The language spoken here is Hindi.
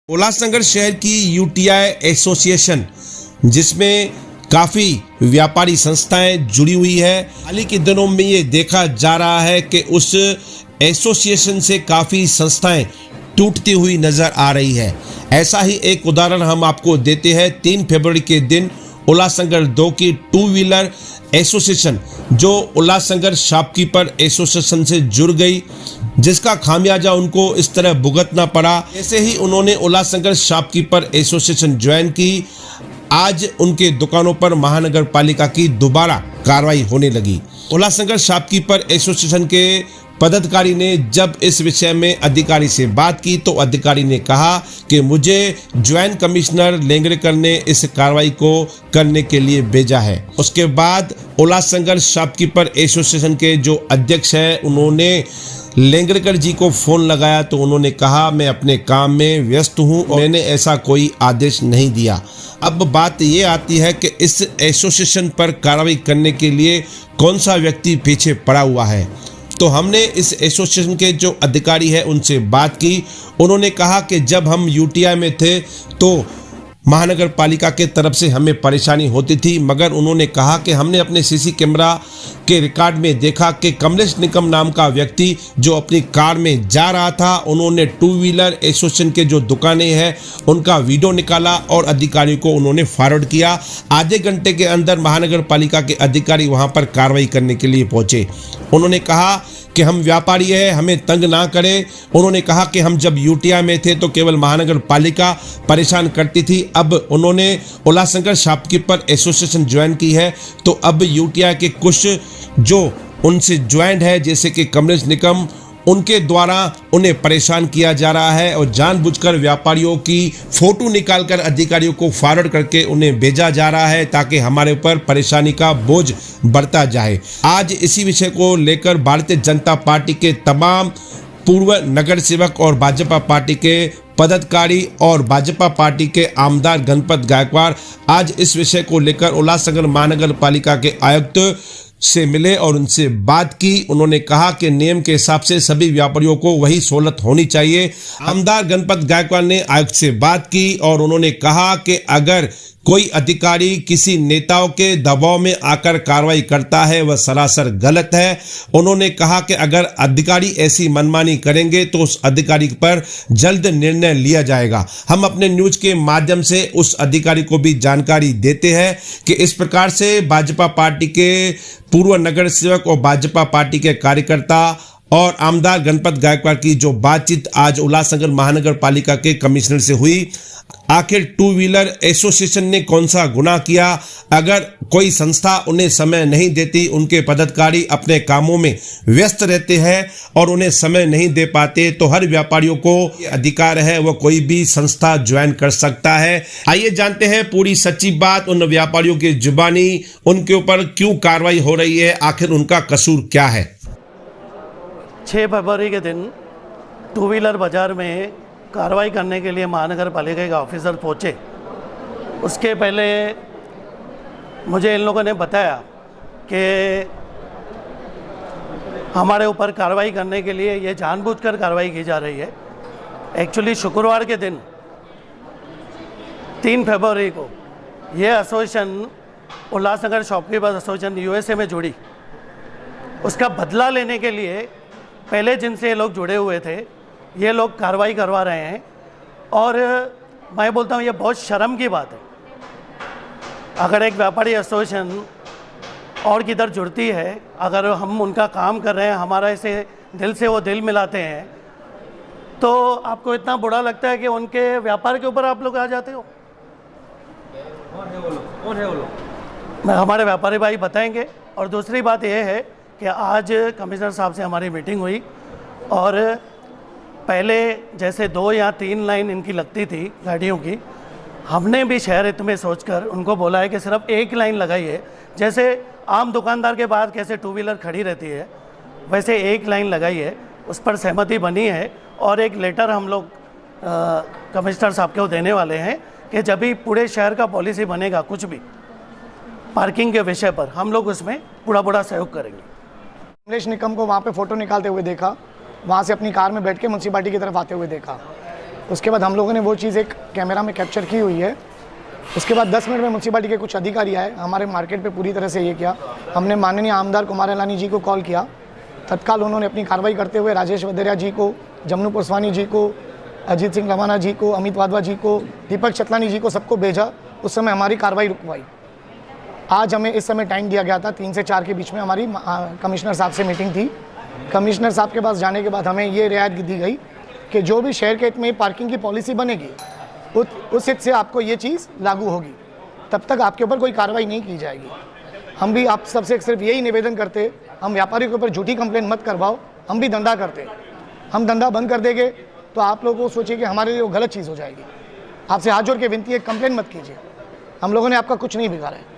उल्लासनगर शहर की यूटीआई एसोसिएशन, जिसमें काफ़ी व्यापारी संस्थाएं जुड़ी हुई है। हाल ही के दिनों में ये देखा जा रहा है कि उस एसोसिएशन से काफ़ी संस्थाएं टूटती हुई नज़र आ रही है। ऐसा ही एक उदाहरण हम आपको देते हैं। 3 फरवरी के दिन उल्लासनगर 2 की 2 व्हीलर एसोसिएशन, जो उल्लासनगर शॉपकीपर एसोसिएशन से जुड़ गई, जिसका खामियाजा उनको इस तरह भुगतना पड़ा। ऐसे ही उन्होंने उल्लासनगर शॉपकीपर एसोसिएशन ज्वाइन की। आज उनके दुकानों पर महानगर पालिका की दोबारा कार्रवाई होने लगी। उल्लासनगर शॉपकीपर एसोसिएशन के पदाधिकारी ने जब इस विषय में अधिकारी से बात की तो अधिकारी ने कहा कि मुझे ज्वाइंट कमिश्नर लेंगरेकर ने इस कार्रवाई को करने के लिए भेजा है। उसके बाद उल्लासनगर शॉपकीपर एसोसिएशन के जो अध्यक्ष हैं, उन्होंने लेंगरेकर जी को फ़ोन लगाया तो उन्होंने कहा मैं अपने काम में व्यस्त हूं और मैंने ऐसा कोई आदेश नहीं दिया। अब बात ये आती है कि इस एसोसिएशन पर कार्रवाई करने के लिए कौन सा व्यक्ति पीछे पड़ा हुआ है। तो हमने इस एसोसिएशन के जो अधिकारी हैं उनसे बात की। उन्होंने कहा कि जब हम यूटीआई में थे तो महानगर पालिका के तरफ से हमें परेशानी होती थी, मगर उन्होंने कहा कि हमने अपने सीसी कैमरा के रिकॉर्ड में देखा कि कमलेश निकम नाम का व्यक्ति जो अपनी कार में जा रहा था, उन्होंने 2 व्हीलर एसोसिएशन के जो दुकानें हैं उनका वीडियो निकाला और अधिकारियों को उन्होंने फॉरवर्ड किया। आधे घंटे के अंदर महानगर पालिका के अधिकारी वहां पर कार्रवाई करने के लिए पहुंचे। उन्होंने कहा कि हम व्यापारी हैं, हमें तंग ना करें। उन्होंने कहा कि हम जब यूटीआई में थे तो केवल महानगर पालिका परेशान करती थी। अब उन्होंने उल्लासनगर शॉपकीपर एसोसिएशन ज्वाइन की है तो अब यूटीआई के कुछ जो उनसे ज्वाइंट है, जैसे कि कमलेश निकम, उनके द्वारा उन्हें परेशान किया जा रहा है और जानबूझकर व्यापारियों की फ़ोटो निकालकर अधिकारियों को फॉरवर्ड करके उन्हें भेजा जा रहा है ताकि हमारे ऊपर परेशानी का बोझ बढ़ता जाए। आज इसी विषय को लेकर भारतीय जनता पार्टी के तमाम पूर्व नगर सेवक और भाजपा पार्टी के पदाधिकारी और भाजपा पार्टी के आमदार गणपत गायकवाड़ आज इस विषय को लेकर उल्लासनगर महानगर पालिका के आयुक्त से मिले और उनसे बात की। उन्होंने कहा कि नियम के हिसाब से सभी व्यापारियों को वही सहूलत होनी चाहिए। आमदार गणपत गायकवाड़ ने आयुक्त से बात की और उन्होंने कहा कि अगर कोई अधिकारी किसी नेताओं के दबाव में आकर कार्रवाई करता है वह सरासर गलत है। उन्होंने कहा कि अगर अधिकारी ऐसी मनमानी करेंगे तो उस अधिकारी पर जल्द निर्णय लिया जाएगा। हम अपने न्यूज के माध्यम से उस अधिकारी को भी जानकारी देते हैं कि इस प्रकार से भाजपा पार्टी के पूर्व नगर सेवक और भाजपा पार्टी के कार्यकर्ता और आमदार गणपत गायकवाड़ की जो बातचीत आज उल्लासनगर महानगर पालिका के कमिश्नर से हुई। आखिर 2 व्हीलर एसोसिएशन ने कौन सा गुनाह किया? अगर कोई संस्था उन्हें समय नहीं देती, उनके पदाधिकारी अपने कामों में व्यस्त रहते हैं और उन्हें समय नहीं दे पाते, तो हर व्यापारियों को अधिकार है, वह कोई भी संस्था ज्वाइन कर सकता है। आइए जानते हैं पूरी सच्ची बात उन व्यापारियों की जुबानी, उनके ऊपर क्यों कार्रवाई हो रही है, आखिर उनका कसूर क्या है। 6 फरवरी के दिन 2 व्हीलर बाज़ार में कार्रवाई करने के लिए महानगर पालिका के ऑफिसर पहुँचे। उसके पहले मुझे इन लोगों ने बताया कि हमारे ऊपर कार्रवाई करने के लिए ये जानबूझकर कार्रवाई की जा रही है। एक्चुअली शुक्रवार के दिन 3 फरवरी को ये association Ulhasnagar shopkeepers association USA में जुड़ी। उसका बदला लेने के लिए पहले जिनसे ये लोग जुड़े हुए थे ये लोग कार्रवाई करवा रहे हैं और मैं बोलता हूँ ये बहुत शर्म की बात है। अगर एक व्यापारी एसोसिएशन और किधर जुड़ती है, अगर हम उनका काम कर रहे हैं, हमारा ऐसे दिल से वो दिल मिलाते हैं, तो आपको इतना बुरा लगता है कि उनके व्यापार के ऊपर आप लोग आ जाते हो। कौन है वो लोग? हमारे व्यापारी भाई बताएंगे। और दूसरी बात यह है कि आज कमिश्नर साहब से हमारी मीटिंग हुई और पहले जैसे 2 या 3 लाइन इनकी लगती थी गाड़ियों की, हमने भी शहर हित में सोचकर उनको बोला है कि सिर्फ 1 लाइन लगाइए। जैसे आम दुकानदार के बाद कैसे 2 व्हीलर खड़ी रहती है, वैसे 1 लाइन लगाइए। उस पर सहमति बनी है और एक लेटर हम लोग कमिश्नर साहब को देने वाले हैं कि जब भी पूरे शहर का पॉलिसी बनेगा कुछ भी पार्किंग के विषय पर, हम लोग उसमें पूरा सहयोग करेंगे। कमलेश निकम को वहाँ पे फ़ोटो निकालते हुए देखा, वहाँ से अपनी कार में बैठ के म्यूनसिपालिटी की तरफ आते हुए देखा। उसके बाद हम लोगों ने वो चीज़ एक कैमरा में कैप्चर की हुई है। उसके बाद 10 मिनट में म्यूनसिपालिटी के कुछ अधिकारी आए, हमारे मार्केट पे पूरी तरह से ये किया। हमने माननीय आमदार कुमार अलानी जी को कॉल किया, तत्काल उन्होंने अपनी कार्रवाई करते हुए राजेश वदेरिया जी को, जमनू पुरस्वानी जी को, अजीत सिंह लवाना जी को, अमित वाधवा जी को, दीपक चतलानी जी को, सबको भेजा। उस समय हमारी कार्रवाई रुकवाई। आज हमें इस समय टाइम दिया गया था 3 से 4 के बीच में हमारी कमिश्नर साहब से मीटिंग थी। कमिश्नर साहब के पास जाने के बाद हमें ये रियायत दी गई कि जो भी शहर के हित में पार्किंग की पॉलिसी बनेगी उस हित से आपको ये चीज़ लागू होगी, तब तक आपके ऊपर कोई कार्रवाई नहीं की जाएगी। हम भी आप सबसे सिर्फ यही निवेदन करते, हम व्यापारियों के ऊपर झूठी कंप्लेंट मत करवाओ, हम भी धंधा करते। हम धंधा बंद कर देंगे तो आप लोगों को सोचिए कि हमारे लिए वो गलत चीज़ हो जाएगी। आपसे हाथ जोड़ के विनती है, कंप्लेंट मत कीजिए, हम लोगों ने आपका कुछ नहीं बिगाड़ा है।